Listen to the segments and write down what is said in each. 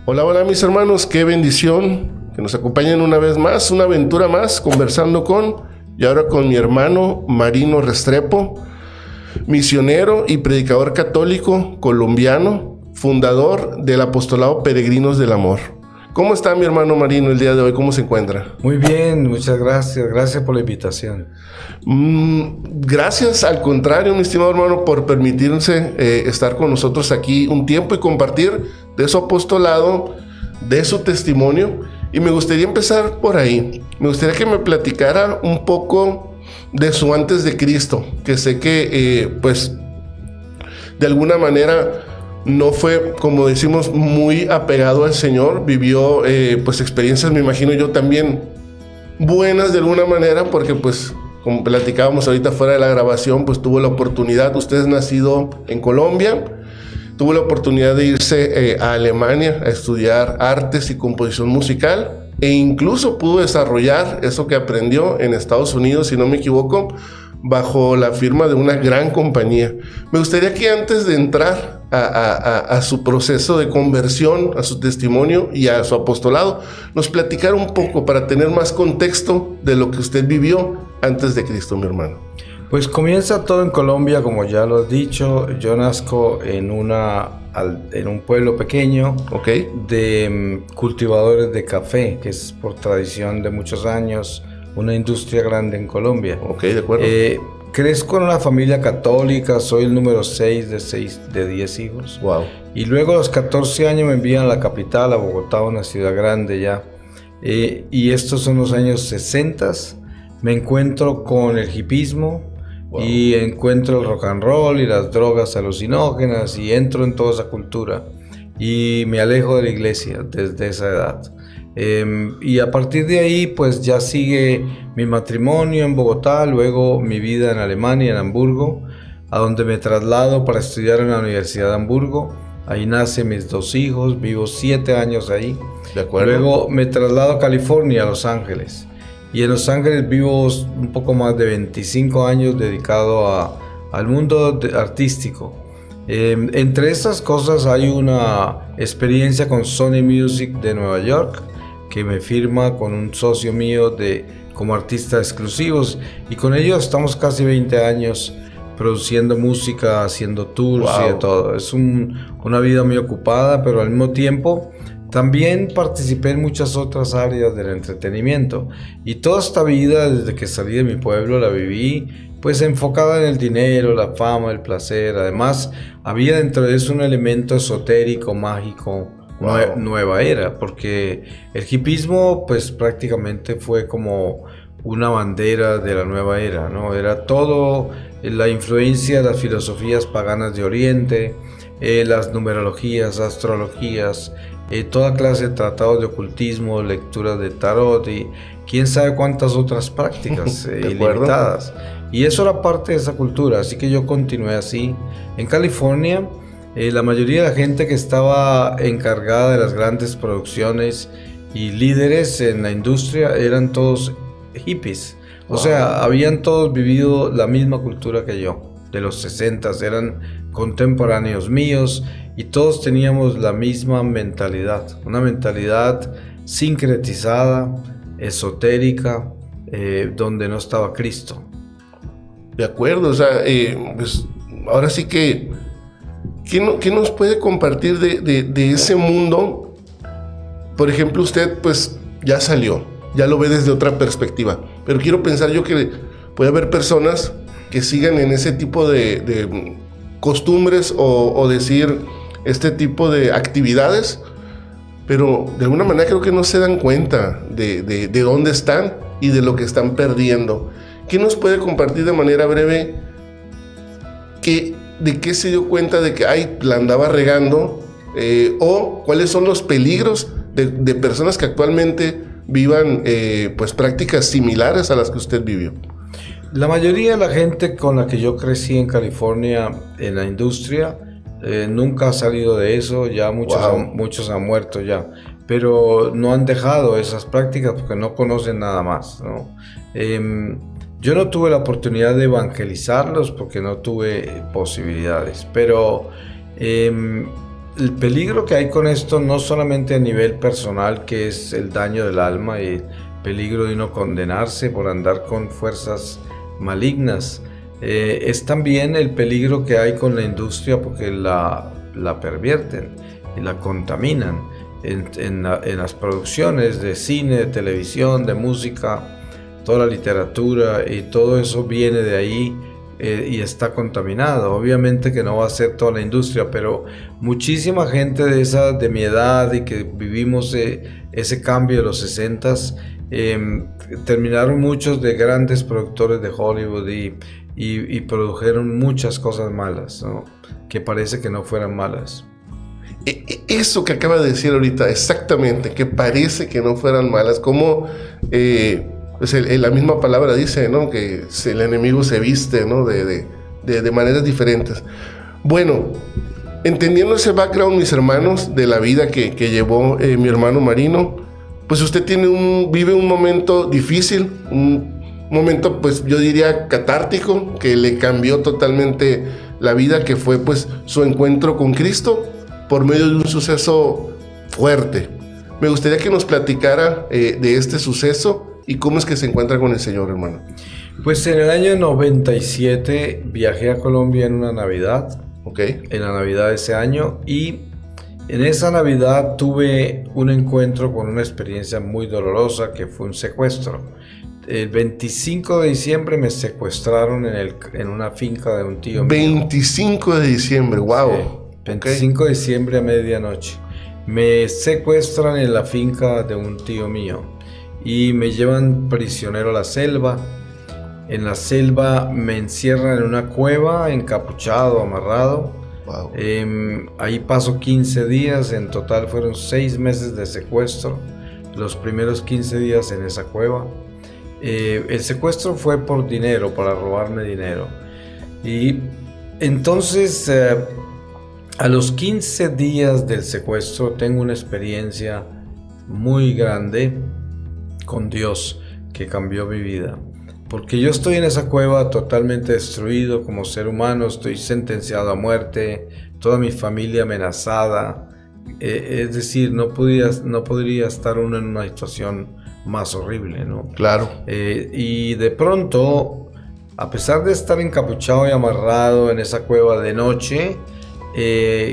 Hola, hola mis hermanos, qué bendición que nos acompañen una vez más, una aventura más, conversando y ahora con mi hermano Marino Restrepo, misionero y predicador católico colombiano, fundador del Apostolado Peregrinos del Amor. ¿Cómo está mi hermano Marino el día de hoy? ¿Cómo se encuentra? Muy bien, muchas gracias. Gracias por la invitación. Gracias, al contrario, mi estimado hermano, por permitirse estar con nosotros aquí un tiempo y compartir de su apostolado, de su testimonio. Y me gustaría empezar por ahí. Me gustaría que me platicara un poco de su antes de Cristo, que sé que, pues, de alguna manera no fue, como decimos, muy apegado al Señor. Vivió, pues, experiencias, me imagino yo también, buenas de alguna manera, porque, pues, como platicábamos ahorita fuera de la grabación, pues tuvo la oportunidad, usted es nacido en Colombia, tuvo la oportunidad de irse a Alemania a estudiar artes y composición musical, e incluso pudo desarrollar eso que aprendió en Estados Unidos, si no me equivoco, bajo la firma de una gran compañía. Me gustaría que antes de entrar a su proceso de conversión, a su testimonio y a su apostolado, nos platicara un poco para tener más contexto de lo que usted vivió antes de Cristo, mi hermano. Pues comienza todo en Colombia, como ya lo has dicho. Yo nazco en un pueblo pequeño, Okay. de cultivadores de café, que es por tradición de muchos años una industria grande en Colombia. Ok, de acuerdo. Crezco en una familia católica, soy el número 6 de 10 hijos. Wow. Y luego a los 14 años me envían a la capital, a Bogotá, una ciudad grande ya. Y estos son los años 60. Me encuentro con el hipismo. Wow. Y encuentro el rock and roll y las drogas alucinógenas y entro en toda esa cultura. Y me alejo de la iglesia desde esa edad. Y a partir de ahí pues ya sigue mi matrimonio en Bogotá, luego mi vida en Alemania, en Hamburgo, a donde me traslado para estudiar en la Universidad de Hamburgo. Ahí nacen mis 2 hijos, vivo 7 años ahí. De acuerdo. Luego me traslado a California, a Los Ángeles. Y en Los Ángeles vivo un poco más de 25 años dedicado al mundo artístico. Entre estas cosas hay una experiencia con Sony Music de Nueva York, que me firma con un socio mío como artistas exclusivos, y con ellos estamos casi 20 años produciendo música, haciendo tours. Wow. Y de todo. Es una vida muy ocupada, pero al mismo tiempo también participé en muchas otras áreas del entretenimiento, y toda esta vida desde que salí de mi pueblo la viví pues enfocada en el dinero, la fama, el placer. Además había dentro de eso un elemento esotérico, mágico. Wow. Nueva era, porque el hipismo pues prácticamente fue como una bandera de la nueva era, ¿no? Era todo la influencia de las filosofías paganas de Oriente, las numerologías, astrologías, toda clase de tratados de ocultismo, lecturas de tarot y quién sabe cuántas otras prácticas ilimitadas. Y eso era parte de esa cultura, así que yo continué así. En California, la mayoría de la gente que estaba encargada de las grandes producciones y líderes en la industria eran todos hippies. Wow. O sea, habían todos vivido la misma cultura que yo, de los 60, eran contemporáneos míos y todos teníamos la misma mentalidad, una mentalidad sincretizada, esotérica, donde no estaba Cristo. De acuerdo, o sea, pues ahora sí que ¿Qué nos puede compartir de ese mundo? Por ejemplo, usted pues ya salió, ya lo ve desde otra perspectiva, pero quiero pensar yo que puede haber personas que sigan en ese tipo de costumbres o decir este tipo de actividades, pero de alguna manera creo que no se dan cuenta de dónde están y de lo que están perdiendo. ¿Qué nos puede compartir de manera breve de qué se dio cuenta de que la andaba regando, o cuáles son los peligros de personas que actualmente vivan pues prácticas similares a las que usted vivió? La mayoría de la gente con la que yo crecí en California en la industria nunca ha salido de eso, ya muchos han muerto ya, pero no han dejado esas prácticas porque no conocen nada más, ¿no? Yo no tuve la oportunidad de evangelizarlos porque no tuve posibilidades, pero el peligro que hay con esto, no solamente a nivel personal, que es el daño del alma y el peligro de uno condenarse por andar con fuerzas malignas, es también el peligro que hay con la industria, porque la pervierten y la contaminan en las producciones de cine, de televisión, de música, toda la literatura, y todo eso viene de ahí. Y está contaminado. Obviamente que no va a ser toda la industria, pero muchísima gente de mi edad y que vivimos ese cambio de los 60s, terminaron muchos de grandes productores de Hollywood y produjeron muchas cosas malas, ¿no? Que parece que no fueran malas. Eso que acaba de decir ahorita, exactamente, que parece que no fueran malas, como pues la misma palabra dice, ¿no? Que el enemigo se viste, ¿no? de maneras diferentes. Bueno, entendiendo ese background, mis hermanos, de la vida que llevó mi hermano Marino, pues usted vive un momento difícil, un momento, pues yo diría catártico, que le cambió totalmente la vida, que fue pues su encuentro con Cristo por medio de un suceso fuerte. Me gustaría que nos platicara de este suceso y cómo es que se encuentra con el Señor, hermano. Pues en el año 97 viajé a Colombia en una Navidad, en la Navidad de ese año, y en esa Navidad tuve un encuentro con una experiencia muy dolorosa, que fue un secuestro. El 25 de diciembre me secuestraron en una finca de un tío mío. 25 de diciembre, wow. Sí, 25 de diciembre a medianoche. Me secuestran en la finca de un tío mío y me llevan prisionero a la selva. En la selva me encierran en una cueva, encapuchado, amarrado. Wow. Ahí paso 15 días, en total fueron 6 meses de secuestro, los primeros 15 días en esa cueva. El secuestro fue por dinero, para robarme dinero. Y entonces, a los 15 días del secuestro, tengo una experiencia muy grande con Dios que cambió mi vida. Porque yo estoy en esa cueva totalmente destruido como ser humano, estoy sentenciado a muerte, toda mi familia amenazada. Es decir, no podría estar uno en una situación más horrible, ¿no? Claro. Y de pronto, a pesar de estar encapuchado y amarrado en esa cueva de noche,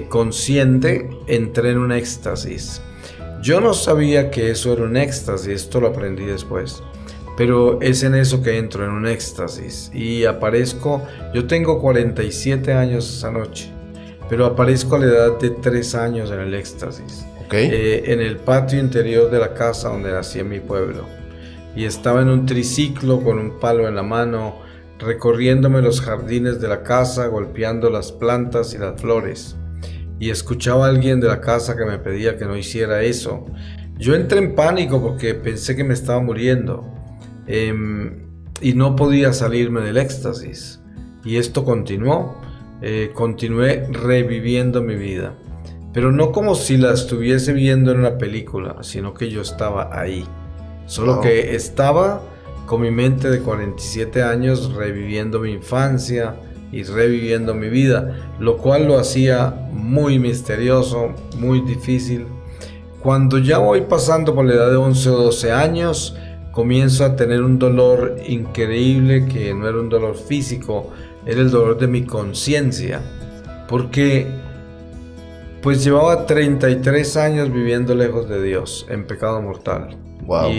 consciente, entré en un éxtasis. Yo no sabía que eso era un éxtasis, esto lo aprendí después. Pero es en eso que entro, en un éxtasis. Y aparezco, yo tengo 47 años esa noche, pero aparezco a la edad de 3 años en el éxtasis. En el patio interior de la casa donde nací en mi pueblo. Y estaba en un triciclo con un palo en la mano, recorriéndome los jardines de la casa, golpeando las plantas y las flores. Y escuchaba a alguien de la casa que me pedía que no hiciera eso. Yo entré en pánico porque pensé que me estaba muriendo. Y no podía salirme del éxtasis. Y esto continuó. Continué reviviendo mi vida. Pero no como si la estuviese viendo en una película, sino que yo estaba ahí. Solo que estaba con mi mente de 47 años reviviendo mi infancia y reviviendo mi vida, lo cual lo hacía muy misterioso, muy difícil. Cuando ya voy pasando por la edad de 11 o 12 años, comienzo a tener un dolor increíble, que no era un dolor físico, era el dolor de mi conciencia, porque pues llevaba 33 años viviendo lejos de Dios, en pecado mortal. Wow.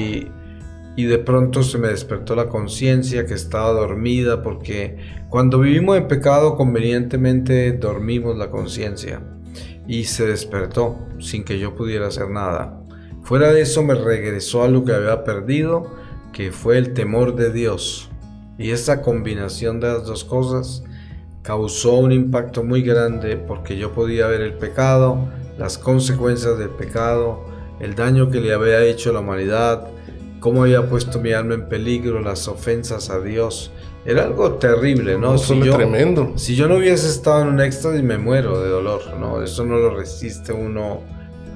Y de pronto se me despertó la conciencia, que estaba dormida, porque cuando vivimos en pecado convenientemente dormimos la conciencia, y se despertó sin que yo pudiera hacer nada. Fuera de eso me regresó a lo que había perdido, que fue el temor de Dios. Y esa combinación de las dos cosas causó un impacto muy grande, porque yo podía ver el pecado, las consecuencias del pecado, el daño que le había hecho a la humanidad, cómo había puesto mi alma en peligro, las ofensas a Dios. Era algo terrible, ¿no? Tremendo. Si yo no hubiese estado en un éxtasis, me muero de dolor, ¿no? Eso no lo resiste uno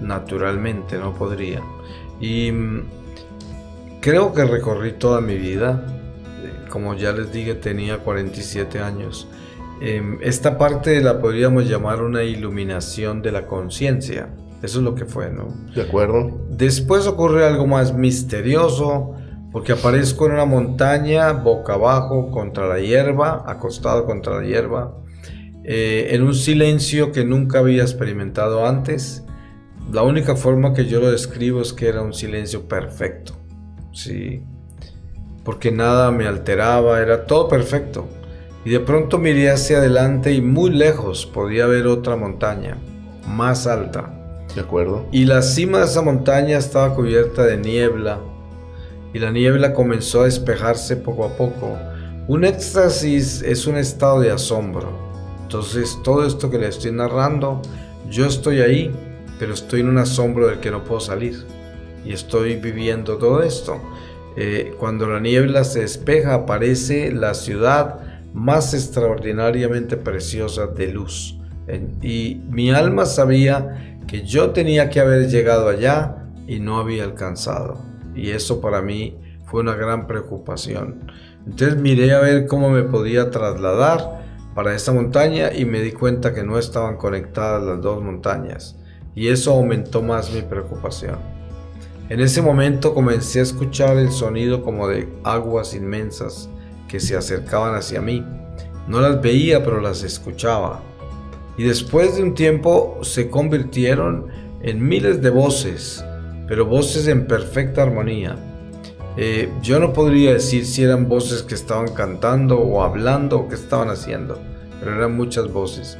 naturalmente, no podría. Y creo que recorrí toda mi vida. Como ya les dije, tenía 47 años. Esta parte la podríamos llamar una iluminación de la conciencia. Eso es lo que fue, ¿no? De acuerdo. Después ocurre algo más misterioso, porque aparezco en una montaña, boca abajo, contra la hierba, acostado contra la hierba, en un silencio que nunca había experimentado antes. La única forma que yo lo describo es que era un silencio perfecto, ¿sí? Porque nada me alteraba, era todo perfecto. Y de pronto miré hacia adelante y muy lejos podía ver otra montaña, más alta. De acuerdo. Y la cima de esa montaña estaba cubierta de niebla. Y la niebla comenzó a despejarse poco a poco. Un éxtasis es un estado de asombro. Entonces todo esto que le estoy narrando, yo estoy ahí, pero estoy en un asombro del que no puedo salir. Y estoy viviendo todo esto. Cuando la niebla se despeja, aparece la ciudad más extraordinariamente preciosa de luz. Y mi alma sabía que yo tenía que haber llegado allá y no había alcanzado. Y eso para mí fue una gran preocupación. Entonces miré a ver cómo me podía trasladar para esa montaña y me di cuenta que no estaban conectadas las dos montañas. Y eso aumentó más mi preocupación. En ese momento comencé a escuchar el sonido como de aguas inmensas que se acercaban hacia mí. No las veía, pero las escuchaba. Y después de un tiempo se convirtieron en miles de voces, pero voces en perfecta armonía. Yo no podría decir si eran voces que estaban cantando o hablando o qué estaban haciendo, pero eran muchas voces.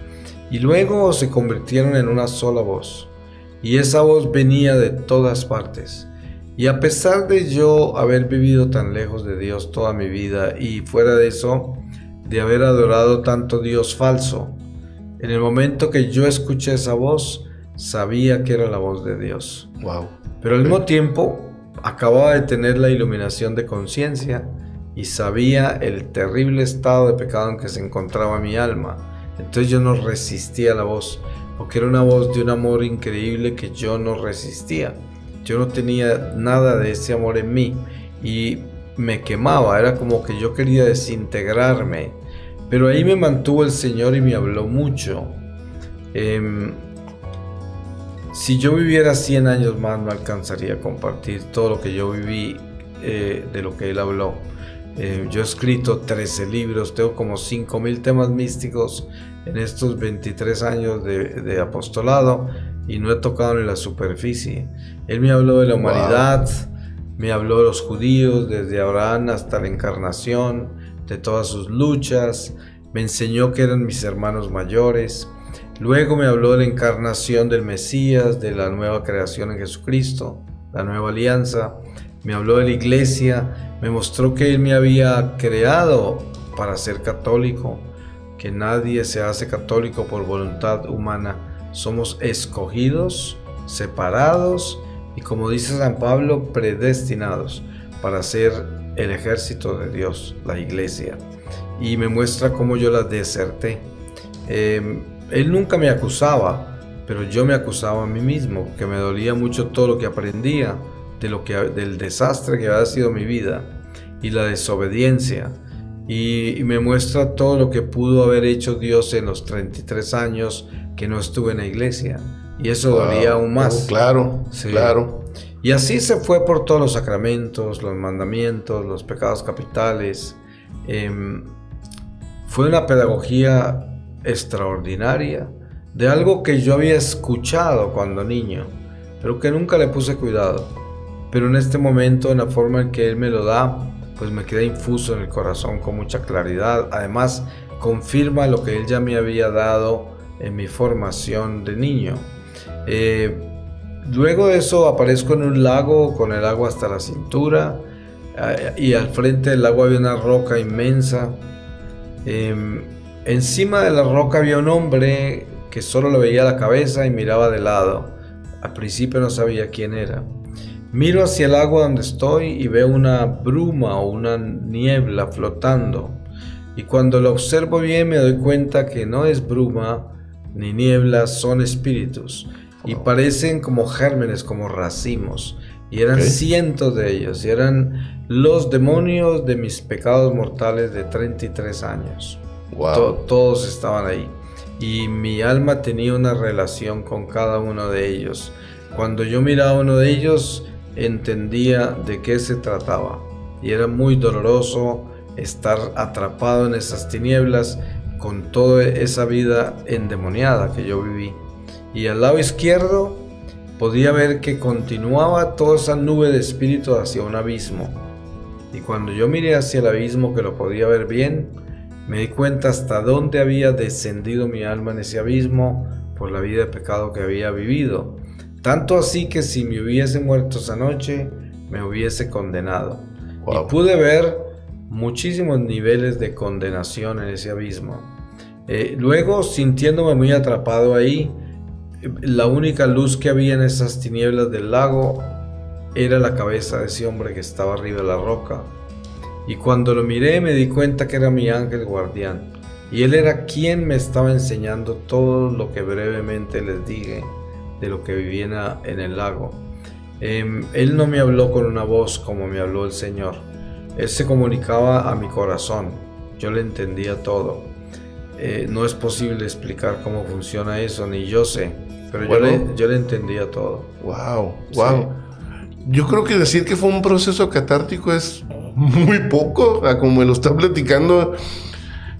Y luego se convirtieron en una sola voz. Y esa voz venía de todas partes. Y a pesar de yo haber vivido tan lejos de Dios toda mi vida y fuera de eso, de haber adorado tanto Dios falso, en el momento que yo escuché esa voz, sabía que era la voz de Dios. Wow. Pero al mismo tiempo, acababa de tener la iluminación de conciencia y sabía el terrible estado de pecado en que se encontraba mi alma. Entonces yo no resistía la voz, porque era una voz de un amor increíble que yo no resistía. Yo no tenía nada de ese amor en mí y me quemaba, era como que yo quería desintegrarme. Pero ahí me mantuvo el Señor y me habló mucho. Si yo viviera 100 años más no alcanzaría a compartir todo lo que yo viví de lo que Él habló. Yo he escrito 13 libros, tengo como 5000 temas místicos en estos 23 años de apostolado y no he tocado ni la superficie. Él me habló de la humanidad, me habló de los judíos desde Abraham hasta la encarnación, de todas sus luchas, me enseñó que eran mis hermanos mayores. Luego me habló de la encarnación del Mesías, de la nueva creación en Jesucristo, la nueva alianza. Me habló de la iglesia, me mostró que Él me había creado para ser católico, que nadie se hace católico por voluntad humana. Somos escogidos, separados y, como dice San Pablo, predestinados para ser el ejército de Dios, la iglesia. Y me muestra cómo yo la deserté. Él nunca me acusaba, pero yo me acusaba a mí mismo, que me dolía mucho todo lo que aprendía, del desastre que había sido mi vida y la desobediencia. Y me muestra todo lo que pudo haber hecho Dios en los 33 años que no estuve en la iglesia. Y eso dolía aún más. Claro, sí. Claro. Y así se fue por todos los sacramentos, los mandamientos, los pecados capitales. Fue una pedagogía extraordinaria de algo que yo había escuchado cuando niño, pero que nunca le puse cuidado. Pero en este momento, en la forma en que Él me lo da, pues me queda infuso en el corazón con mucha claridad. Además, confirma lo que Él ya me había dado en mi formación de niño. Luego de eso aparezco en un lago con el agua hasta la cintura, y al frente del lago había una roca inmensa. Encima de la roca había un hombre que solo le veía la cabeza y miraba de lado. Al principio no sabía quién era. Miro hacia el agua donde estoy y veo una bruma o una niebla flotando. Y cuando lo observo bien me doy cuenta que no es bruma ni niebla, son espíritus. Y parecen como gérmenes, como racimos. Y eran cientos de ellos. Y eran los demonios de mis pecados mortales de 33 años. Wow. Todos estaban ahí. Y mi alma tenía una relación con cada uno de ellos. Cuando yo miraba a uno de ellos, entendía de qué se trataba. Y era muy doloroso estar atrapado en esas tinieblas con toda esa vida endemoniada que yo viví. Y al lado izquierdo podía ver que continuaba toda esa nube de espíritu hacia un abismo. Y cuando yo miré hacia el abismo, que lo podía ver bien, me di cuenta hasta dónde había descendido mi alma en ese abismo por la vida de pecado que había vivido. Tanto así que si me hubiese muerto esa noche, me hubiese condenado. Wow. Y pude ver muchísimos niveles de condenación en ese abismo. Luego, sintiéndome muy atrapado ahí, la única luz que había en esas tinieblas del lago era la cabeza de ese hombre que estaba arriba de la roca. Y cuando lo miré me di cuenta que era mi ángel guardián. Y él era quien me estaba enseñando todo lo que brevemente les dije de lo que vivía en el lago. Él no me habló con una voz como me habló el Señor. Él se comunicaba a mi corazón. Yo le entendía todo. No es posible explicar cómo funciona eso, ni yo sé. Pero bueno, yo le entendía todo. Wow. Sí. Yo creo que decir que fue un proceso catártico es muy poco, como me lo está platicando.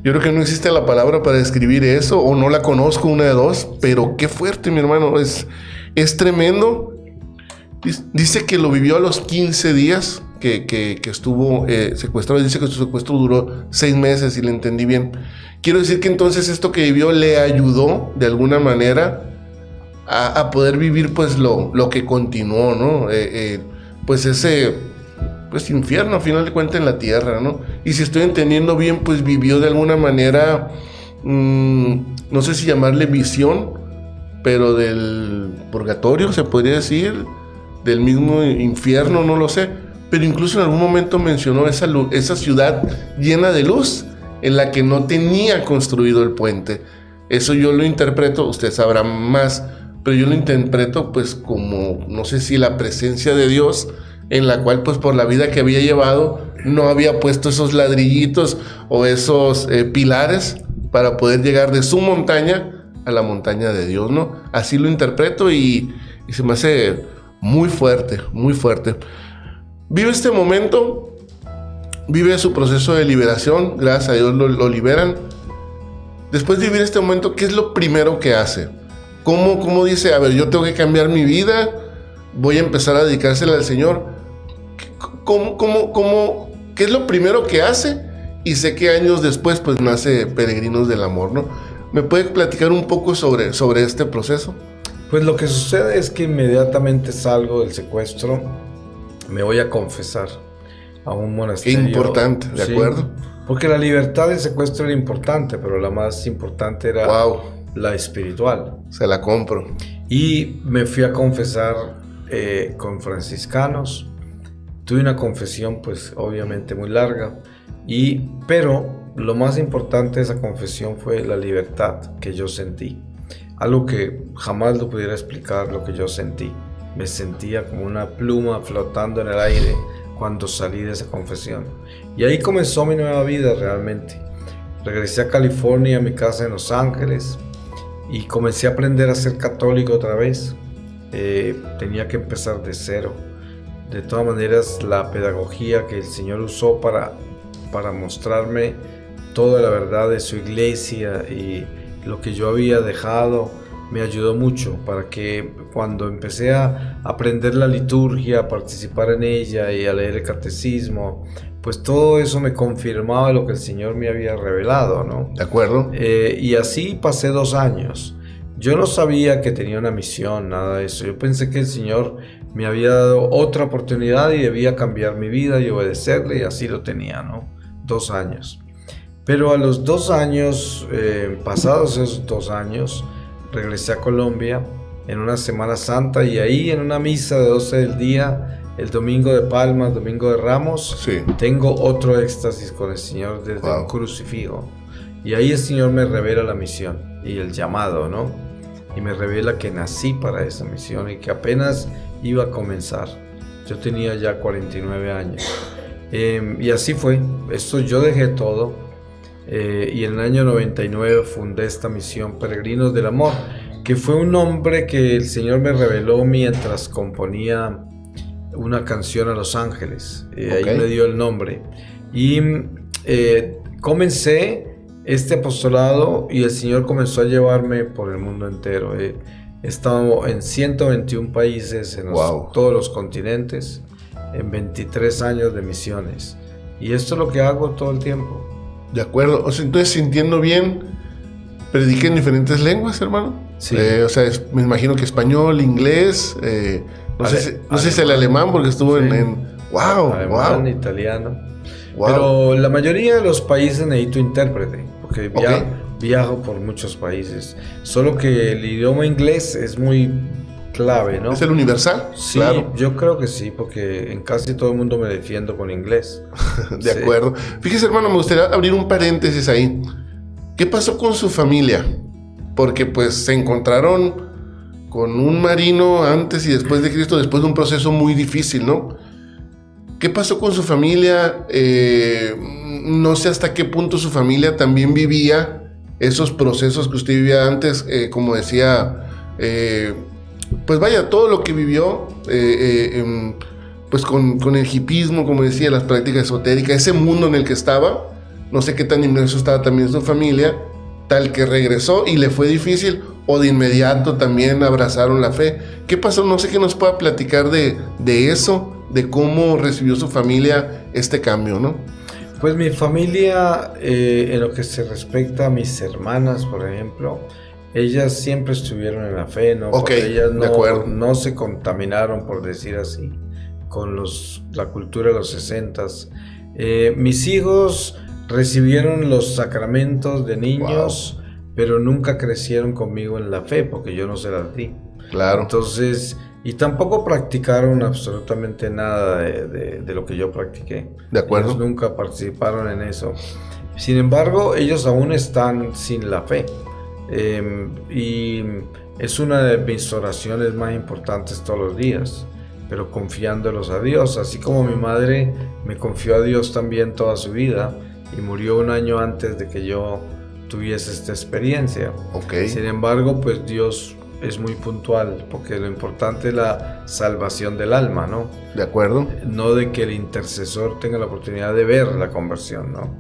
Yo creo que no existe la palabra para describir eso, o no la conozco, una de dos, pero qué fuerte, mi hermano, es tremendo. Dice que lo vivió a los 15 días que estuvo secuestrado. Dice que su secuestro duró 6 meses, si le entendí bien. Quiero decir que entonces esto que vivió le ayudó de alguna manera a poder vivir pues lo que continuó, ¿no? Pues ese pues infierno al final de cuentas en la tierra, ¿no? Y si estoy entendiendo bien, pues vivió de alguna manera, no sé si llamarle visión, pero del purgatorio, se podría decir, del mismo infierno, no lo sé. Pero incluso en algún momento mencionó esa ciudad llena de luz en la que no tenía construido el puente. Eso yo lo interpreto, usted sabrá más, pero yo lo interpreto pues como, no sé si la presencia de Dios, en la cual pues por la vida que había llevado no había puesto esos ladrillitos o esos pilares para poder llegar de su montaña a la montaña de Dios, ¿no? Así lo interpreto y se me hace muy fuerte, muy fuerte. Vive este momento, vive su proceso de liberación, gracias a Dios lo liberan. Después de vivir este momento, ¿qué es lo primero que hace? ¿Cómo dice, a ver, yo tengo que cambiar mi vida, voy a empezar a dedicársela al Señor? ¿Qué es lo primero que hace? Y sé que años después, pues nace Peregrinos del Amor, ¿no? ¿Me puede platicar un poco sobre este proceso? Pues lo que sucede es que inmediatamente salgo del secuestro, me voy a confesar a un monasterio. Qué importante, ¿de acuerdo? Porque la libertad del secuestro era importante, pero la más importante era la espiritual. Se la compro. Y me fui a confesar con franciscanos. Tuve una confesión, pues obviamente muy larga, pero lo más importante de esa confesión fue la libertad que yo sentí. Algo que jamás lo pudiera explicar, lo que yo sentí. Me sentía como una pluma flotando en el aire cuando salí de esa confesión. Y ahí comenzó mi nueva vida realmente. Regresé a California, a mi casa en Los Ángeles, y comencé a aprender a ser católico otra vez. Tenía que empezar de cero. De todas maneras, la pedagogía que el Señor usó para mostrarme toda la verdad de su iglesia y lo que yo había dejado, me ayudó mucho para que cuando empecé a aprender la liturgia, a participar en ella y a leer el catecismo, pues todo eso me confirmaba lo que el Señor me había revelado, ¿no? De acuerdo. Y así pasé 2 años. Yo no sabía que tenía una misión, nada de eso. Yo pensé que el Señor me había dado otra oportunidad y debía cambiar mi vida y obedecerle, y así lo tenía, ¿no? 2 años. Pero a los 2 años, pasados esos 2 años, regresé a Colombia en una Semana Santa, y ahí en una misa de 12 del día, el domingo de Palmas, domingo de Ramos, sí, tengo otro éxtasis con el Señor desde un crucifijo. Y ahí el Señor me revela la misión y el llamado, ¿no? Y me revela que nací para esa misión y que apenas iba a comenzar. Yo tenía ya 49 años. Y así fue. Esto yo dejé todo. y en el año 99 fundé esta misión Peregrinos del Amor, que fue un nombre que el Señor me reveló mientras componía una canción a Los Ángeles. Ahí me dio el nombre. Y comencé este apostolado y el Señor comenzó a llevarme por el mundo entero. He estado en 121 países, en todos los continentes, en 23 años de misiones. Y esto es lo que hago todo el tiempo. De acuerdo. O sea, entonces, sintiendo bien, prediqué en diferentes lenguas, hermano. Sí. O sea, me imagino que español, inglés, no sé si es el alemán, porque estuvo en alemán, italiano. Pero la mayoría de los países necesito intérprete, porque viajo por muchos países. Solo que el idioma inglés es muy clave, ¿no? ¿Es el universal? Sí, claro. Yo creo que sí, porque en casi todo el mundo me defiendo con inglés. De acuerdo. Fíjese, hermano, me gustaría abrir un paréntesis ahí. ¿Qué pasó con su familia? Porque pues se encontraron con un marino antes y después de Cristo, después de un proceso muy difícil, ¿no? ¿Qué pasó con su familia? No sé hasta qué punto su familia también vivía esos procesos que usted vivía antes, como decía, pues vaya, todo lo que vivió, pues con el hipismo, como decía, las prácticas esotéricas, ese mundo en el que estaba, no sé qué tan inmerso estaba también su familia, tal que regresó y le fue difícil, o de inmediato también abrazaron la fe. ¿Qué pasó? No sé qué nos pueda platicar de eso, de cómo recibió su familia este cambio, ¿no? Pues mi familia, en lo que se respecta a mis hermanas, por ejemplo, ellas siempre estuvieron en la fe, ¿no? Porque ellas no se contaminaron, por decir así, con la cultura de los 60s. Mis hijos recibieron los sacramentos de niños, pero nunca crecieron conmigo en la fe, porque yo no se las di. Claro. Entonces, y tampoco practicaron absolutamente nada de lo que yo practiqué. De acuerdo. Ellos nunca participaron en eso. Sin embargo, ellos aún están sin la fe. Y es una de mis oraciones más importantes todos los días, pero confiándolos a Dios, así como mi madre me confió a Dios también toda su vida y murió un año antes de que yo tuviese esta experiencia. Sin embargo, pues Dios es muy puntual, porque lo importante es la salvación del alma, ¿no? De acuerdo. No de que el intercesor tenga la oportunidad de ver la conversión, ¿no?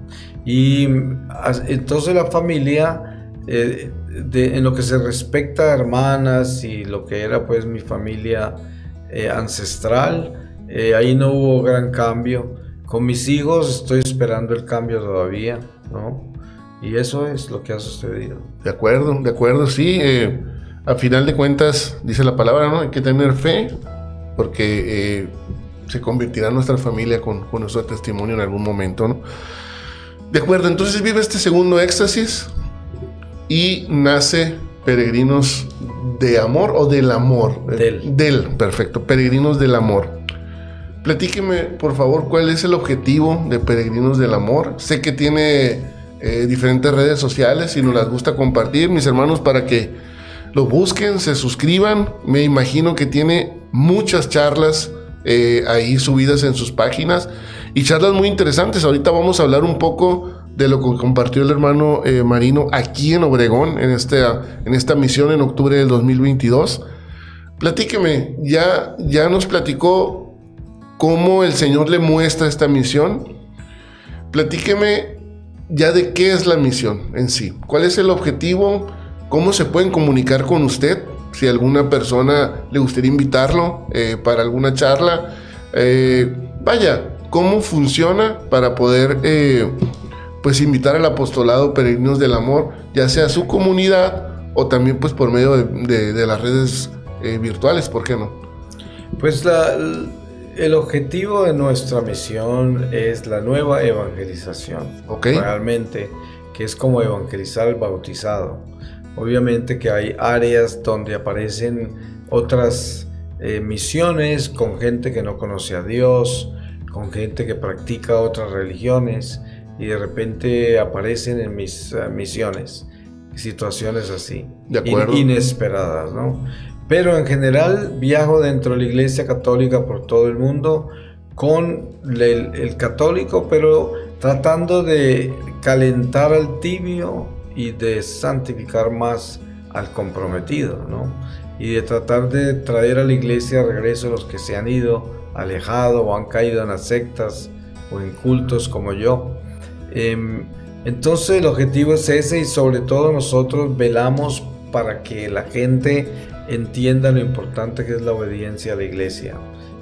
Y entonces la familia, en lo que se respecta a hermanas y lo que era pues mi familia ancestral, ahí no hubo gran cambio. Con mis hijos estoy esperando el cambio todavía, ¿no? Y eso es lo que ha sucedido. De acuerdo, sí. A final de cuentas, dice la palabra, ¿no? Hay que tener fe, porque se convertirá nuestra familia con nuestro testimonio en algún momento, ¿no? De acuerdo, entonces vive este segundo éxtasis y nace Peregrinos de Amor o del Amor. Perfecto, Peregrinos del Amor. Platíqueme, por favor, ¿cuál es el objetivo de Peregrinos del Amor? Sé que tiene diferentes redes sociales y nos las gusta compartir, mis hermanos, para que lo busquen, se suscriban. Me imagino que tiene muchas charlas ahí subidas en sus páginas y charlas muy interesantes. Ahorita vamos a hablar un poco de lo que compartió el hermano Marino aquí en Obregón, en esta misión en octubre del 2022. Platíqueme, ya nos platicó cómo el Señor le muestra esta misión. Platíqueme ya de qué es la misión en sí. ¿Cuál es el objetivo? ¿Cómo se pueden comunicar con usted? Si alguna persona le gustaría invitarlo para alguna charla. ¿Cómo funciona para poder pues invitar al apostolado Peregrinos del Amor, ya sea a su comunidad o también pues por medio de las redes virtuales? ¿Por qué no? Pues el objetivo de nuestra misión es la nueva evangelización. Realmente, que es como evangelizar al bautizado. Obviamente que hay áreas donde aparecen otras misiones con gente que no conoce a Dios, con gente que practica otras religiones, y de repente aparecen en mis misiones situaciones así, inesperadas, ¿no? Pero en general viajo dentro de la Iglesia Católica por todo el mundo con el católico, pero tratando de calentar al tibio y de santificar más al comprometido, ¿no? Y de tratar de traer a la iglesia de regreso a los que se han ido, alejado o han caído en las sectas o en cultos como yo. Entonces el objetivo es ese, y sobre todo nosotros velamos para que la gente entienda lo importante que es la obediencia a la iglesia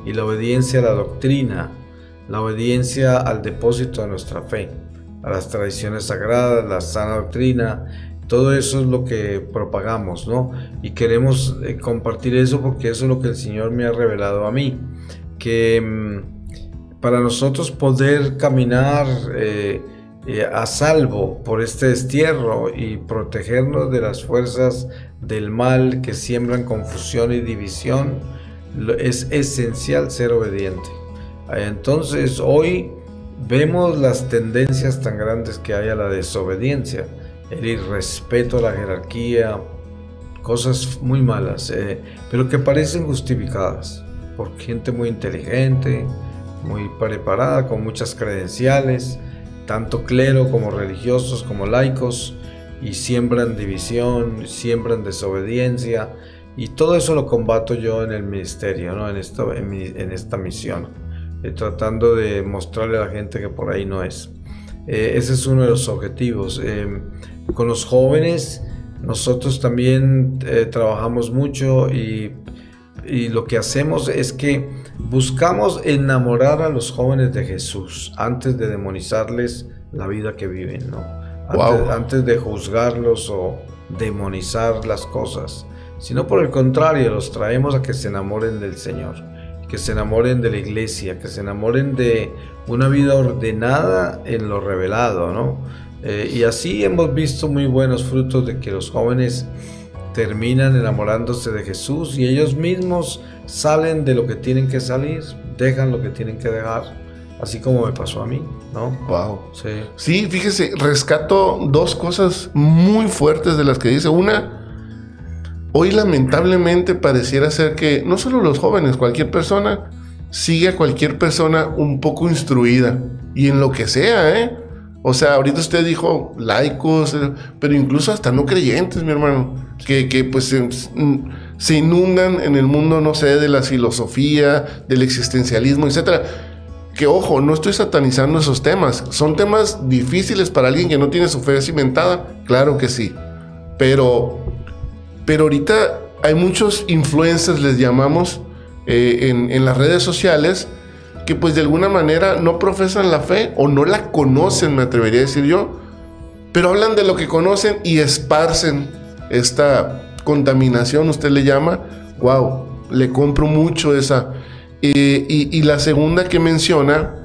y la obediencia a la doctrina, la obediencia al depósito de nuestra fe, a las tradiciones sagradas, la sana doctrina. Todo eso es lo que propagamos, ¿no? Y queremos compartir eso porque eso es lo que el Señor me ha revelado a mí, que para nosotros poder caminar a salvo por este destierro y protegernos de las fuerzas del mal que siembran confusión y división, es esencial ser obediente. Entonces hoy vemos las tendencias tan grandes que hay a la desobediencia, el irrespeto a la jerarquía, cosas muy malas, pero que parecen justificadas por gente muy inteligente, muy preparada, con muchas credenciales, tanto clero como religiosos como laicos, y siembran división, siembran desobediencia, y todo eso lo combato yo en el ministerio, ¿no? en esta misión, tratando de mostrarle a la gente que por ahí no es. Ese es uno de los objetivos. Con los jóvenes nosotros también trabajamos mucho, y lo que hacemos es que buscamos enamorar a los jóvenes de Jesús antes de demonizarles la vida que viven, ¿no? Antes de juzgarlos o demonizar las cosas, sino por el contrario, los traemos a que se enamoren del Señor, que se enamoren de la iglesia, que se enamoren de una vida ordenada en lo revelado, ¿no? Y así hemos visto muy buenos frutos de que los jóvenes terminan enamorándose de Jesús y ellos mismos salen de lo que tienen que salir, dejan lo que tienen que dejar, así como me pasó a mí, ¿no? Wow. Sí. Sí, fíjese, rescato dos cosas muy fuertes de las que dice. Una, hoy lamentablemente pareciera ser que no solo los jóvenes, cualquier persona sigue a cualquier persona un poco instruida, y en lo que sea, ¿eh? O sea, ahorita usted dijo laicos, pero incluso hasta no creyentes, mi hermano, que pues se inundan en el mundo, no sé, de la filosofía, del existencialismo, etcétera. Que ojo, no estoy satanizando esos temas. Son temas difíciles para alguien que no tiene su fe cimentada, claro que sí. Pero ahorita hay muchos influencers, les llamamos, en las redes sociales, que pues de alguna manera no profesan la fe o no la conocen, me atrevería a decir yo, pero hablan de lo que conocen y esparcen esta contaminación, usted le llama. Wow, le compro mucho esa. Y la segunda que menciona,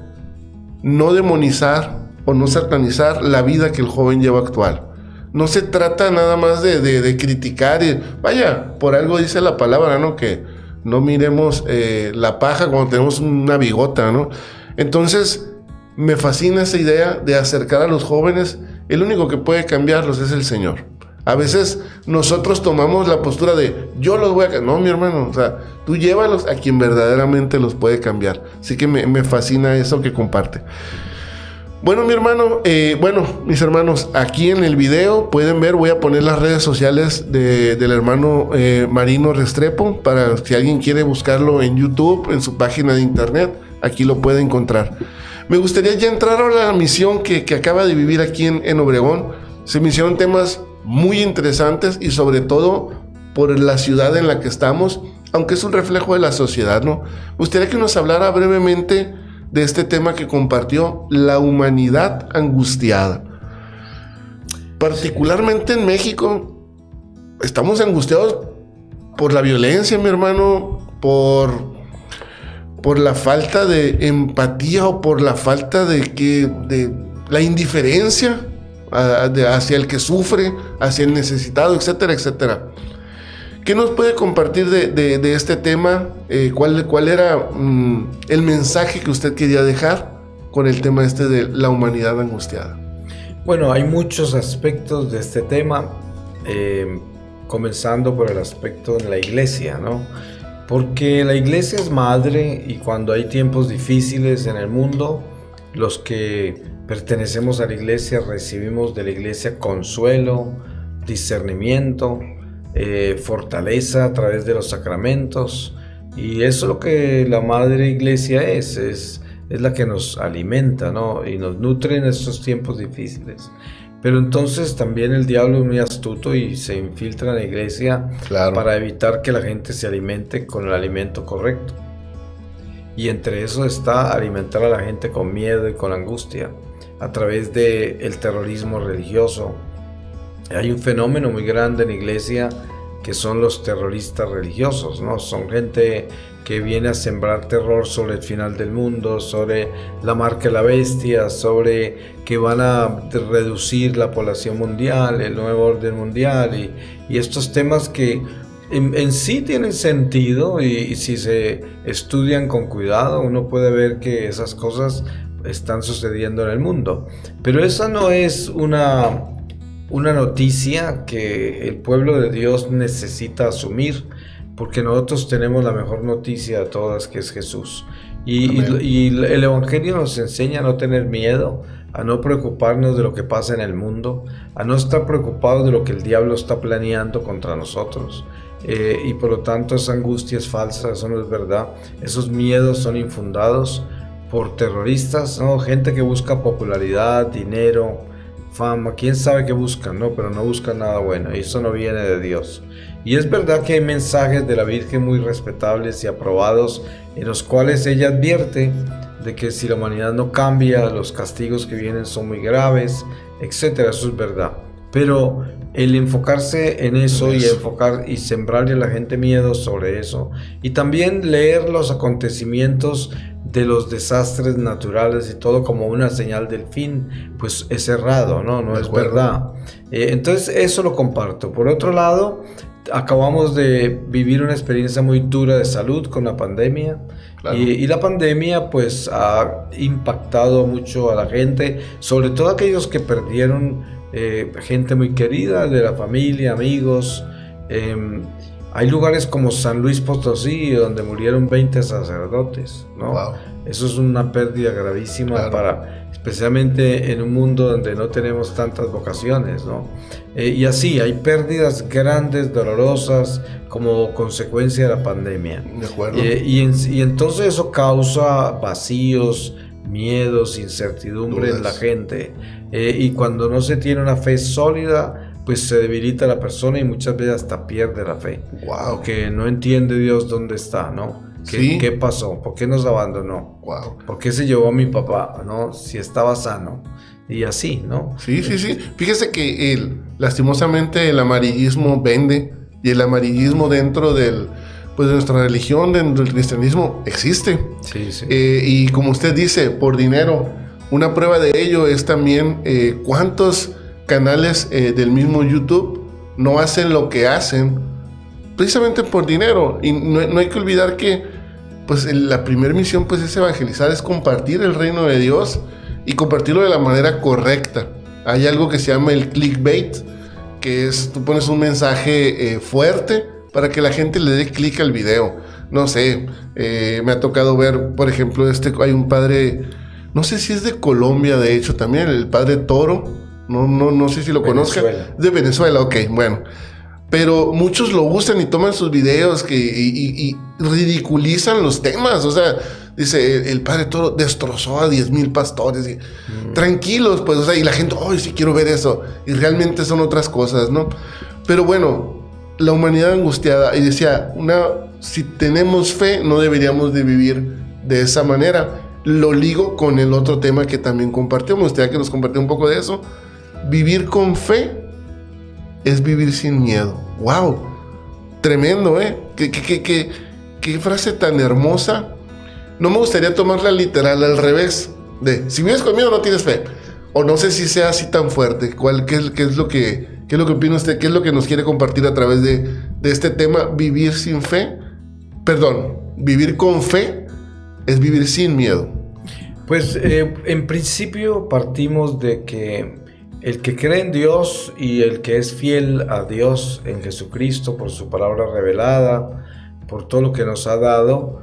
no demonizar o no satanizar la vida que el joven lleva actual. No se trata nada más de criticar, y vaya, por algo dice la palabra, ¿no? Que no miremos la paja cuando tenemos una bigota, ¿no? Entonces, me fascina esa idea de acercar a los jóvenes. El único que puede cambiarlos es el Señor. A veces nosotros tomamos la postura de yo los voy a cambiar. No, mi hermano, o sea, tú llévalos a quien verdaderamente los puede cambiar. Así que me fascina eso que comparte. Bueno, mi hermano, mis hermanos, aquí en el video pueden ver, voy a poner las redes sociales del hermano Marino Restrepo, para si alguien quiere buscarlo en YouTube, en su página de internet, aquí lo puede encontrar. Me gustaría ya entrar ahora a la misión que acaba de vivir aquí en Obregón. Se me hicieron temas muy interesantes y sobre todo por la ciudad en la que estamos, aunque es un reflejo de la sociedad, ¿no? Me gustaría que nos hablara brevemente de este tema que compartió, la humanidad angustiada. Particularmente en México, estamos angustiados por la violencia, mi hermano, por la falta de empatía o por la falta de la indiferencia hacia el que sufre, hacia el necesitado, etcétera, etcétera. ¿Qué nos puede compartir de este tema? ¿Cuál era el mensaje que usted quería dejar con el tema de la humanidad angustiada? Bueno, hay muchos aspectos de este tema, comenzando por el aspecto de la iglesia, ¿no? Porque la iglesia es madre, y cuando hay tiempos difíciles en el mundo, los que pertenecemos a la iglesia recibimos de la iglesia consuelo, discernimiento, fortaleza a través de los sacramentos, y eso es lo que la Madre Iglesia es la que nos alimenta, ¿no? Y nos nutre en estos tiempos difíciles. Pero entonces también el diablo es muy astuto y se infiltra en la iglesia, claro, para evitar que la gente se alimente con el alimento correcto. Y entre eso está alimentar a la gente con miedo y con angustia a través del terrorismo religioso. Hay un fenómeno muy grande en la iglesia que son los terroristas religiosos, ¿no? Son gente que viene a sembrar terror sobre el final del mundo, sobre la marca de la bestia, sobre que van a reducir la población mundial, el nuevo orden mundial, y estos temas que en sí tienen sentido, y si se estudian con cuidado uno puede ver que esas cosas están sucediendo en el mundo. Pero esa no es una noticia que el pueblo de Dios necesita asumir, porque nosotros tenemos la mejor noticia de todas, que es Jesús. Y el Evangelio nos enseña a no tener miedo, a no preocuparnos de lo que pasa en el mundo, a no estar preocupados de lo que el diablo está planeando contra nosotros. Y por lo tanto esa angustia es falsa, eso no es verdad. Esos miedos son infundados por terroristas, ¿no? Gente que busca popularidad, dinero, fama, quién sabe qué buscan, ¿no? Pero no buscan nada bueno, y eso no viene de Dios. Y es verdad que hay mensajes de la Virgen muy respetables y aprobados, en los cuales ella advierte de que si la humanidad no cambia, los castigos que vienen son muy graves, etcétera. Eso es verdad. Pero el enfocarse en eso y sembrarle a la gente miedo sobre eso, y también leer los acontecimientos de los desastres naturales y todo como una señal del fin, pues es errado, no es verdad. Entonces eso lo comparto. Por otro lado, acabamos de vivir una experiencia muy dura de salud con la pandemia. Claro. Y la pandemia pues ha impactado mucho a la gente, sobre todo aquellos que perdieron gente muy querida de la familia, amigos. Hay lugares como San Luis Potosí donde murieron 20 sacerdotes, ¿no? Wow. Eso es una pérdida gravísima, claro, especialmente en un mundo donde no tenemos tantas vocaciones, ¿no? Y así hay pérdidas grandes, dolorosas, como consecuencia de la pandemia. De acuerdo. Y entonces eso causa vacíos, miedos, incertidumbre en la gente. Y cuando no se tiene una fe sólida, pues se debilita la persona y muchas veces hasta pierde la fe. Wow. Porque no entiende Dios dónde está, ¿no? ¿Qué pasó? ¿Por qué nos abandonó? Wow. ¿Por qué se llevó a mi papá, ¿no? Si estaba sano. Y así, ¿no? Sí. Fíjese que lastimosamente el amarillismo vende, y el amarillismo dentro de nuestra religión, dentro del cristianismo, existe. Sí. Y como usted dice, por dinero. Una prueba de ello es también cuántos canales del mismo YouTube no hacen lo que hacen precisamente por dinero. Y no hay que olvidar que pues la primera misión pues es evangelizar, es compartir el reino de Dios y compartirlo de la manera correcta. Hay algo que se llama el clickbait, que es tú pones un mensaje fuerte para que la gente le dé clic al video. No sé, me ha tocado ver, por ejemplo, hay un padre, no sé si es de Colombia, de hecho también, el padre Toro. No sé si lo conozcan. De Venezuela, ok, bueno. Pero muchos lo usan y toman sus videos y ridiculizan los temas. O sea, dice, el padre Toro destrozó a 10,000 pastores. Tranquilos, pues, o sea, y la gente, sí quiero ver eso. Y realmente son otras cosas, ¿no? Pero bueno, la humanidad angustiada. Y decía, si tenemos fe, no deberíamos de vivir de esa manera. Lo ligo con el otro tema que también compartió. Me gustaría que nos compartiera un poco de eso. Vivir con fe es vivir sin miedo. ¡Wow! Tremendo, ¿eh? ¿Qué frase tan hermosa? No me gustaría tomarla literal, al revés. Si vives con miedo no tienes fe. O no sé si sea así tan fuerte. ¿Qué es lo que opina usted? ¿Qué es lo que nos quiere compartir a través de este tema? Vivir sin fe. Perdón, vivir con fe es vivir sin miedo. Pues en principio partimos de que el que cree en Dios y el que es fiel a Dios en Jesucristo por su palabra revelada, por todo lo que nos ha dado,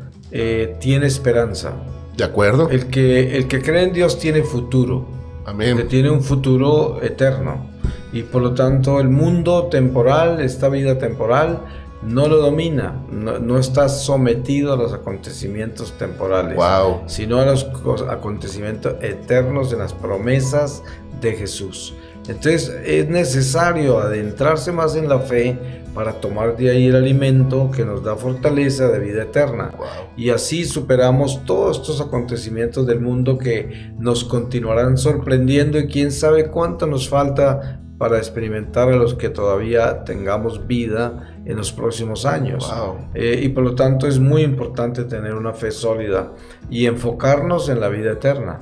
tiene esperanza. De acuerdo. El que cree en Dios tiene futuro. Amén. Que tiene un futuro eterno. Y por lo tanto el mundo temporal, esta vida temporal, no lo domina, no está sometido a los acontecimientos temporales, Wow. sino a los acontecimientos eternos de las promesas de Jesús. Entonces es necesario adentrarse más en la fe para tomar de ahí el alimento que nos da fortaleza de vida eterna. Wow. Y así superamos todos estos acontecimientos del mundo que nos continuarán sorprendiendo, y quién sabe cuánto nos falta para experimentar a los que todavía tengamos vida en los próximos años. Wow. Y por lo tanto es muy importante tener una fe sólida y enfocarnos en la vida eterna.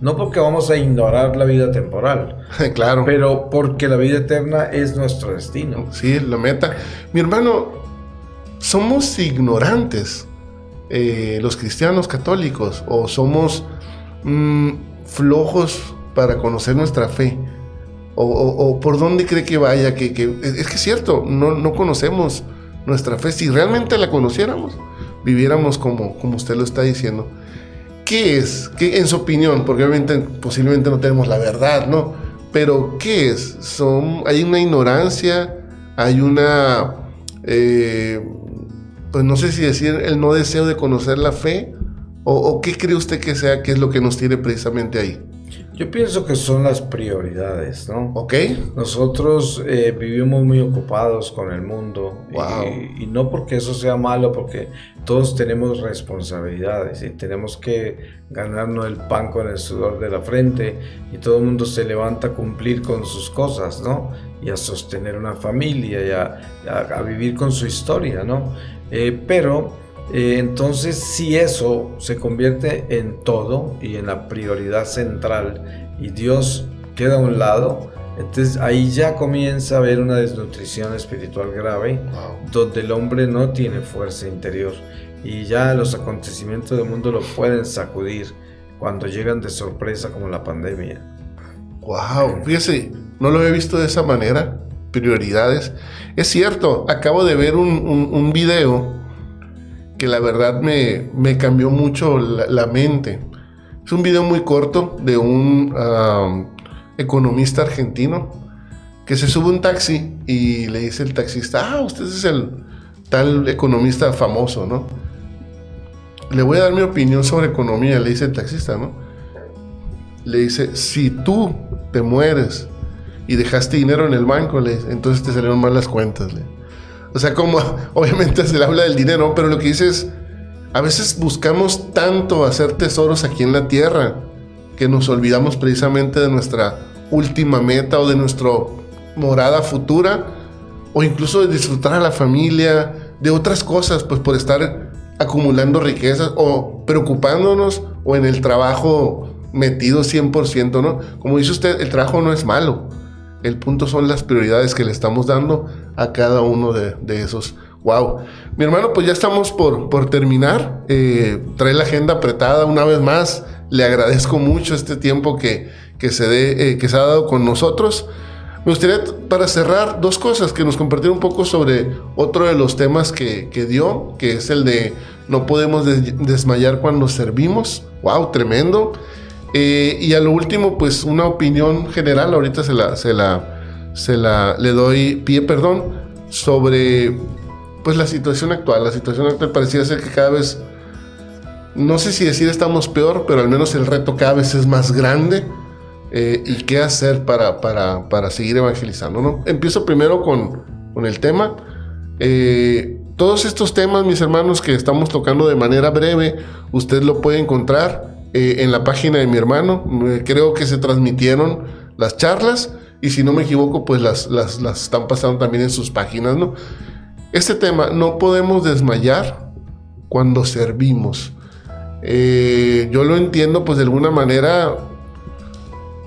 No porque vamos a ignorar la vida temporal, Claro. pero porque la vida eterna es nuestro destino. Sí, la meta. Mi hermano, somos ignorantes los cristianos católicos, o somos flojos para conocer nuestra fe, o por dónde cree que vaya, que es que es cierto, no conocemos nuestra fe. Si realmente la conociéramos, viviéramos como usted lo está diciendo. ¿Qué es? ¿Qué, en su opinión? Porque obviamente, posiblemente no tenemos la verdad, ¿no? Pero ¿qué es? Hay una ignorancia, hay una, pues no sé si decir el no deseo de conocer la fe, o ¿qué cree usted que sea, qué es lo que nos tiene precisamente ahí? Yo pienso que son las prioridades, ¿no? ¿Ok? Nosotros vivimos muy ocupados con el mundo. Wow. Y no porque eso sea malo, porque todos tenemos responsabilidades y tenemos que ganarnos el pan con el sudor de la frente, y todo el mundo se levanta a cumplir con sus cosas, ¿no? Y a sostener una familia y a vivir con su historia, ¿no? Entonces, si eso se convierte en todo y en la prioridad central, y Dios queda a un lado, entonces ahí ya comienza a haber una desnutrición espiritual grave, donde el hombre no tiene fuerza interior, y ya los acontecimientos del mundo lo pueden sacudir cuando llegan de sorpresa, como la pandemia. Wow, fíjese, no lo había visto de esa manera. Prioridades. Es cierto, acabo de ver un video que la verdad me cambió mucho la mente. Es un video muy corto de un economista argentino que se sube a un taxi y le dice el taxista: usted es el tal economista famoso, ¿no? Le voy a dar mi opinión sobre economía, le dice el taxista, ¿no? Le dice: si tú te mueres y dejaste dinero en el banco, le dice, entonces te salieron mal las cuentas, le. O sea, como obviamente se le habla del dinero, pero lo que dice es, a veces buscamos tanto hacer tesoros aquí en la tierra que nos olvidamos precisamente de nuestra última meta, o de nuestra morada futura, o incluso de disfrutar a la familia, de otras cosas, pues por estar acumulando riquezas o preocupándonos, o en el trabajo metido 100%, ¿no? Como dice usted, el trabajo no es malo. El punto son las prioridades que le estamos dando a cada uno de esos. Wow. Mi hermano, pues ya estamos por terminar. Trae la agenda apretada una vez más. Le agradezco mucho este tiempo que se ha dado con nosotros. Me gustaría, para cerrar, dos cosas, que nos compartiera un poco sobre otro de los temas que dio, que es el de no podemos desmayar cuando servimos. Wow, tremendo. Y a lo último, pues una opinión general, ahorita le doy pie, sobre pues la situación actual. La situación actual pareciera ser que cada vez, no sé si decir estamos peor, pero al menos el reto cada vez es más grande, y qué hacer para seguir evangelizando, ¿no? Empiezo primero con el tema. Todos estos temas, mis hermanos, que estamos tocando de manera breve, usted lo puede encontrar en la página de mi hermano. Creo que se transmitieron las charlas, y si no me equivoco, pues las están pasando también en sus páginas, ¿no? Este tema, no podemos desmayar cuando servimos. Yo lo entiendo, pues de alguna manera,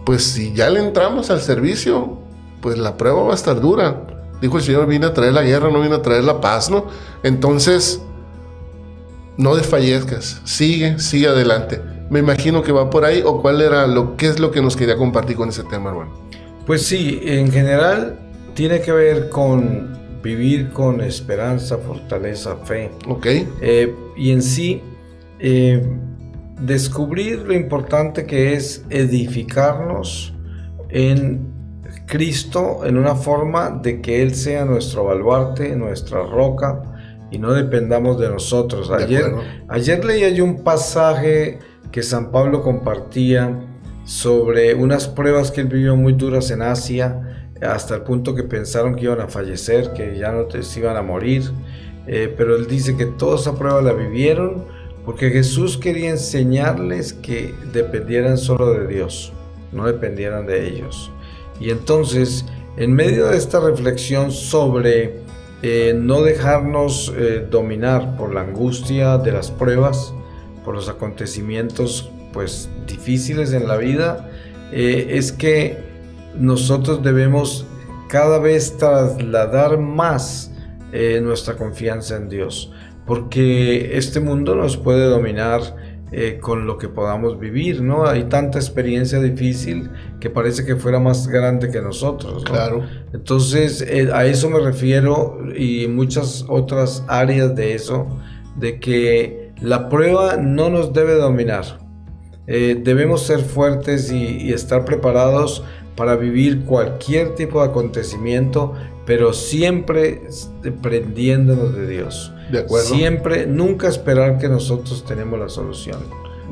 pues si ya le entramos al servicio, pues la prueba va a estar dura. Dijo el Señor: vine a traer la guerra, no vine a traer la paz, ¿no? Entonces, no desfallezcas, sigue adelante. Me imagino que va por ahí, o qué es lo que nos quería compartir con ese tema, hermano. Pues sí, en general tiene que ver con vivir con esperanza, fortaleza, fe. Ok. Y en sí, descubrir lo importante que es edificarnos en Cristo en una forma de que Él sea nuestro baluarte, nuestra roca, y no dependamos de nosotros. Ayer leía yo un pasaje que San Pablo compartía sobre unas pruebas que él vivió muy duras en Asia, hasta el punto que pensaron que iban a fallecer, que ya no se iban a morir, pero él dice que toda esa prueba la vivieron porque Jesús quería enseñarles que dependieran solo de Dios, no dependieran de ellos. Y entonces, en medio de esta reflexión sobre no dejarnos dominar por la angustia de las pruebas, por los acontecimientos pues difíciles en la vida, es que nosotros debemos cada vez trasladar más nuestra confianza en Dios, porque este mundo nos puede dominar con lo que podamos vivir, ¿no? Hay tanta experiencia difícil que parece que fuera más grande que nosotros, ¿no? Claro. Entonces, a eso me refiero, y muchas otras áreas de eso, de que la prueba no nos debe dominar. Debemos ser fuertes y estar preparados para vivir cualquier tipo de acontecimiento, pero siempre dependiéndonos de Dios. De acuerdo. Siempre, nunca esperar que nosotros tenemos la solución.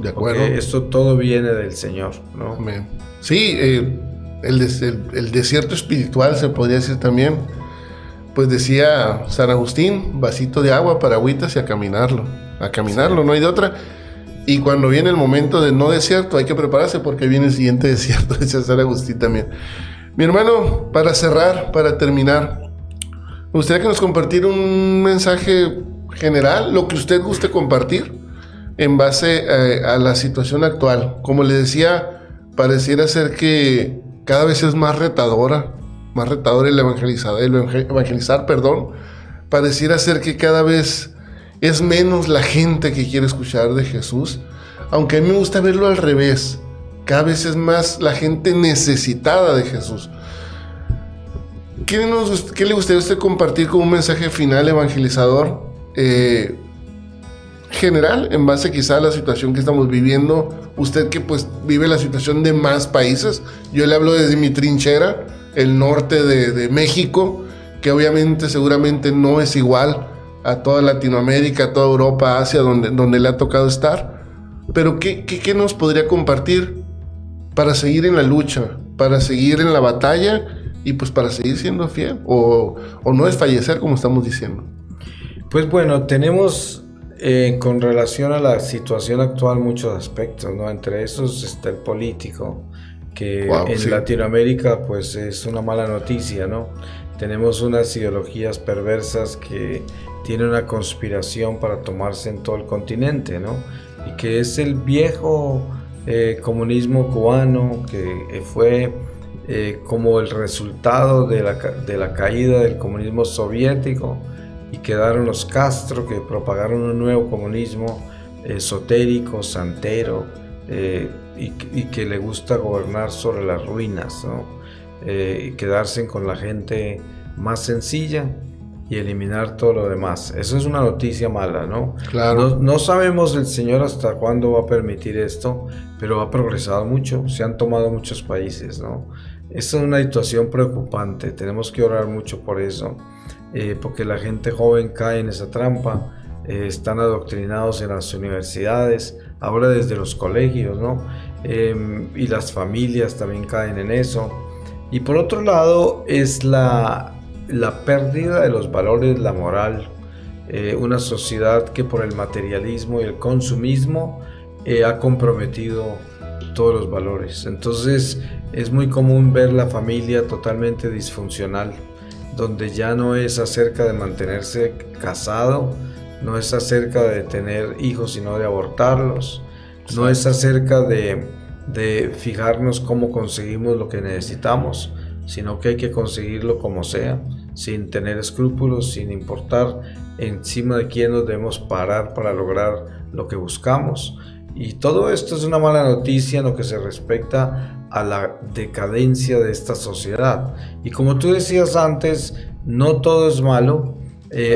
De acuerdo. Porque esto todo viene del Señor, ¿no? Amén. Sí, el desierto espiritual se podría decir también. Pues decía San Agustín, vasito de agua para agüitas y a caminarlo, sí. No hay de otra. Y cuando viene el momento de no desierto, hay que prepararse porque viene el siguiente desierto, decía San Agustín también. Mi hermano, para cerrar, para terminar, me gustaría que nos compartiera un mensaje general, lo que usted guste compartir, en base a la situación actual. Como le decía, pareciera ser que cada vez es más retador el evangelizar, pareciera ser que cada vez es menos la gente que quiere escuchar de Jesús, aunque a mí me gusta verlo al revés. Cada vez es más la gente necesitada de Jesús. ¿Qué le gustaría a usted compartir como un mensaje final evangelizador general, en base quizá a la situación que estamos viviendo? Usted que pues vive la situación de más países, yo le hablo desde mi trinchera, el norte de México, que obviamente seguramente no es igual a toda Latinoamérica, a toda Europa, Asia, donde le ha tocado estar. Pero ¿qué nos podría compartir para seguir en la lucha, para seguir en la batalla y pues para seguir siendo fiel o no desfallecer, como estamos diciendo? Pues bueno, tenemos con relación a la situación actual muchos aspectos, ¿no? Entre esos está el político, que en Latinoamérica pues es una mala noticia, ¿no? Tenemos unas ideologías perversas que tienen una conspiración para tomarse en todo el continente, ¿no? Y que es el viejo comunismo cubano, que fue como el resultado de la caída del comunismo soviético, y quedaron los Castro, que propagaron un nuevo comunismo esotérico, santero, y que le gusta gobernar sobre las ruinas, ¿no? Y quedarse con la gente más sencilla y eliminar todo lo demás. Eso es una noticia mala, ¿no? Claro. No sabemos el Señor hasta cuándo va a permitir esto, pero ha progresado mucho, se han tomado muchos países, ¿no? Esta es una situación preocupante, tenemos que orar mucho por eso, porque la gente joven cae en esa trampa, están adoctrinados en las universidades, ahora desde los colegios, ¿no? Y las familias también caen en eso. Y por otro lado es la pérdida de los valores, la moral, una sociedad que por el materialismo y el consumismo ha comprometido todos los valores. Entonces es muy común ver la familia totalmente disfuncional, donde ya no es acerca de mantenerse casado, no es acerca de tener hijos, sino de abortarlos, no es acerca de fijarnos cómo conseguimos lo que necesitamos, sino que hay que conseguirlo como sea, sin tener escrúpulos, sin importar encima de quién nos debemos parar para lograr lo que buscamos. Y todo esto es una mala noticia en lo que se respecta a la decadencia de esta sociedad. Y como tú decías antes, no todo es malo,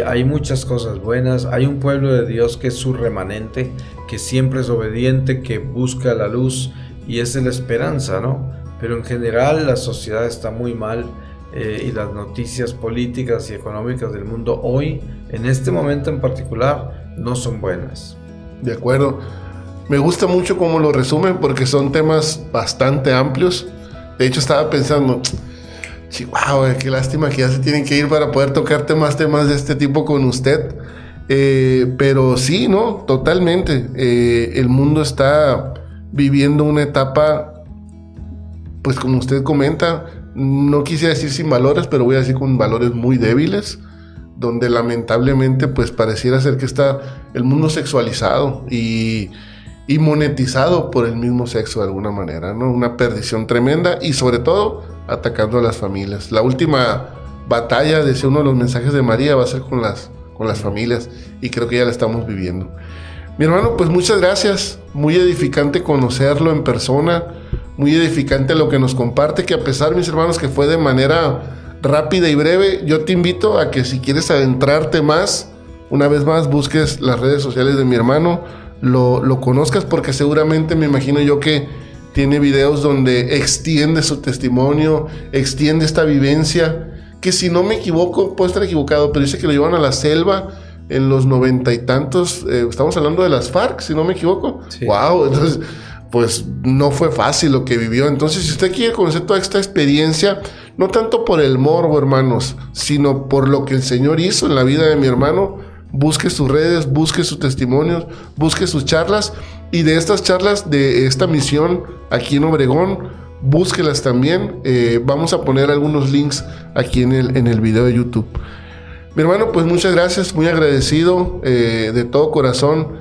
Hay muchas cosas buenas, hay un pueblo de Dios que es su remanente, que siempre es obediente, que busca la luz y esa es la esperanza, ¿no? Pero en general la sociedad está muy mal y las noticias políticas y económicas del mundo hoy, en este momento en particular, no son buenas. De acuerdo. Me gusta mucho cómo lo resumen porque son temas bastante amplios. De hecho, estaba pensando, chihuahua, qué lástima que ya se tienen que ir para poder tocar temas de este tipo con usted. Pero sí, ¿no? Totalmente. El mundo está viviendo una etapa, pues como usted comenta, no quisiera decir sin valores, pero voy a decir con valores muy débiles, donde lamentablemente pues pareciera ser que está el mundo sexualizado y monetizado por el mismo sexo de alguna manera, ¿no? Una perdición tremenda y sobre todo atacando a las familias. La última batalla, decía uno de los mensajes de María, va a ser con las familias y creo que ya la estamos viviendo. Mi hermano, pues muchas gracias, muy edificante conocerlo en persona, muy edificante lo que nos comparte, que a pesar, mis hermanos, que fue de manera rápida y breve, yo te invito a que si quieres adentrarte más, una vez más busques las redes sociales de mi hermano, lo conozcas porque seguramente me imagino yo que tiene videos donde extiende su testimonio, extiende esta vivencia, que si no me equivoco, puedo estar equivocado, pero dice que lo llevan a la selva en los 90 y tantos, estamos hablando de las FARC, si no me equivoco. Sí. Wow, entonces, pues no fue fácil lo que vivió. Entonces, si usted quiere conocer toda esta experiencia, no tanto por el morbo, hermanos, sino por lo que el Señor hizo en la vida de mi hermano, busque sus redes, busque sus testimonios, busque sus charlas, y de estas charlas, de esta misión aquí en Obregón, búsquelas también. Vamos a poner algunos links aquí en el video de YouTube. Mi hermano, pues muchas gracias, muy agradecido de todo corazón.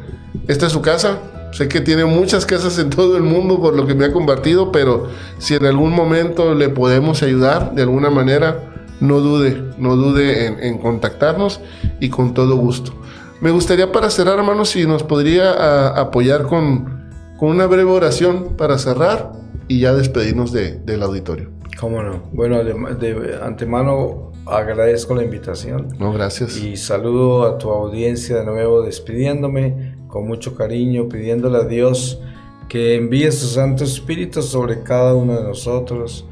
Esta es su casa. Sé que tiene muchas casas en todo el mundo por lo que me ha compartido, pero si en algún momento le podemos ayudar de alguna manera, no dude en contactarnos y con todo gusto. Me gustaría, para cerrar, hermano, si nos podría apoyar con una breve oración para cerrar y ya despedirnos del auditorio. ¿Cómo no? Bueno, de antemano agradezco la invitación. No, gracias. Y saludo a tu audiencia de nuevo, despidiéndome con mucho cariño, pidiéndole a Dios que envíe su Santo Espíritu sobre cada uno de nosotros,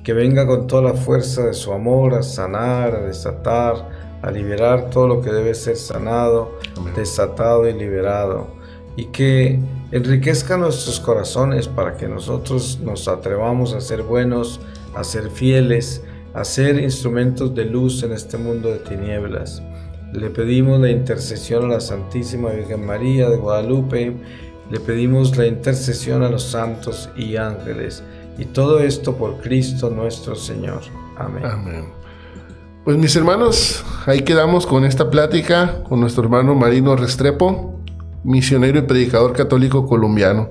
que venga con toda la fuerza de su amor a sanar, a desatar, a liberar todo lo que debe ser sanado, amén, desatado y liberado, y que enriquezca nuestros corazones para que nosotros nos atrevamos a ser buenos, a ser fieles, a ser instrumentos de luz en este mundo de tinieblas. Le pedimos la intercesión a la Santísima Virgen María de Guadalupe, le pedimos la intercesión a los santos y ángeles, y todo esto por Cristo nuestro Señor. Amén. Amén. Pues mis hermanos, ahí quedamos con esta plática con nuestro hermano Marino Restrepo, misionero y predicador católico colombiano.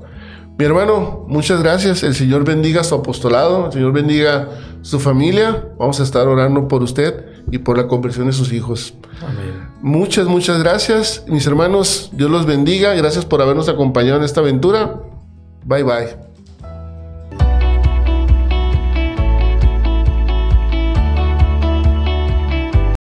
Mi hermano, muchas gracias. El Señor bendiga su apostolado, el Señor bendiga su familia. Vamos a estar orando por usted y por la conversión de sus hijos. Amén. Muchas gracias. Mis hermanos, Dios los bendiga. Gracias por habernos acompañado en esta aventura. Bye, bye.